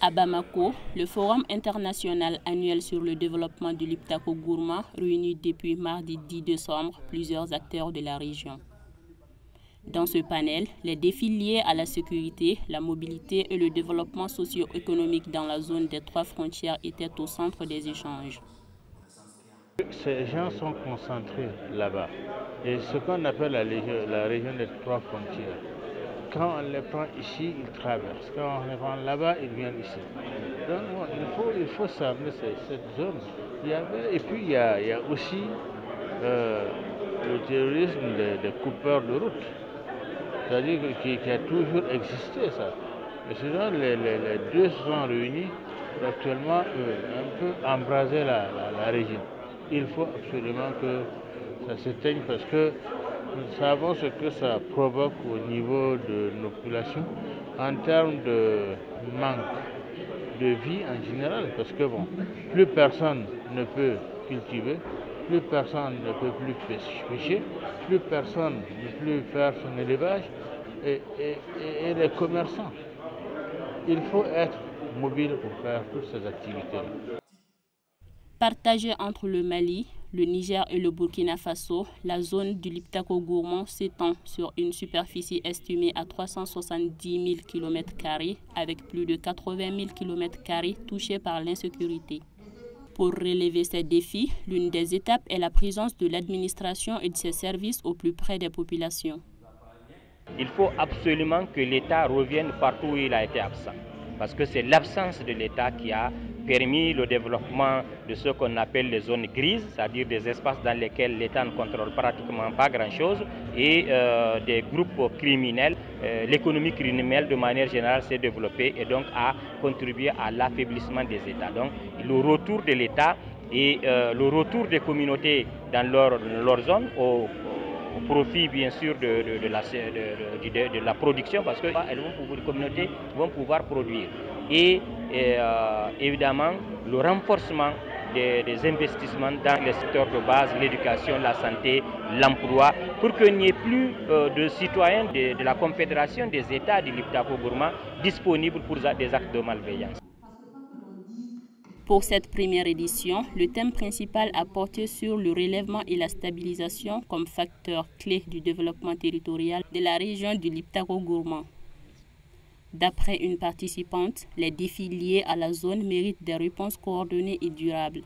À Bamako, le Forum international annuel sur le développement du Liptako-Gourma réunit depuis mardi 10 décembre plusieurs acteurs de la région. Dans ce panel, les défis liés à la sécurité, la mobilité et le développement socio-économique dans la zone des trois frontières étaient au centre des échanges. Ces gens sont concentrés là-bas. Et ce qu'on appelle la région des trois frontières, quand on les prend ici, ils traversent. Quand on les prend là-bas, ils viennent ici. Donc il faut savoir cette zone. Et puis il y a aussi le terrorisme des coupeurs de route. C'est-à-dire qui a toujours existé, ça. Mais sinon, les deux se sont réunis pour actuellement un peu embraser la région. Il faut absolument que ça s'éteigne parce que nous savons ce que ça provoque au niveau de nos populations en termes de manque de vie en général. Parce que bon, plus personne ne peut cultiver, plus personne ne peut plus pêcher, plus personne ne peut plus faire son élevage et les commerçants. Il faut être mobile pour faire toutes ces activités-là. Partagée entre le Mali, le Niger et le Burkina Faso, la zone du Liptako-Gourma s'étend sur une superficie estimée à 370 000 km² avec plus de 80 000 km² touchés par l'insécurité. Pour relever ces défis, l'une des étapes est la présence de l'administration et de ses services au plus près des populations. Il faut absolument que l'État revienne partout où il a été absent. Parce que c'est l'absence de l'État qui a permis le développement de ce qu'on appelle les zones grises, c'est-à-dire des espaces dans lesquels l'État ne contrôle pratiquement pas grand-chose, et des groupes criminels. L'économie criminelle de manière générale s'est développée et donc a contribué à l'affaiblissement des États. Donc le retour de l'État et le retour des communautés dans leur zone au profit bien sûr de la production, parce que les communautés vont pouvoir produire. Et évidemment le renforcement des investissements dans les secteurs de base, l'éducation, la santé, l'emploi, pour qu'il n'y ait plus de citoyens de la Confédération des États du Liptako-Gourma disponibles pour des actes de malveillance. Pour cette première édition, le thème principal a porté sur le relèvement et la stabilisation comme facteur clé du développement territorial de la région du Liptako-Gourma. D'après une participante, les défis liés à la zone méritent des réponses coordonnées et durables.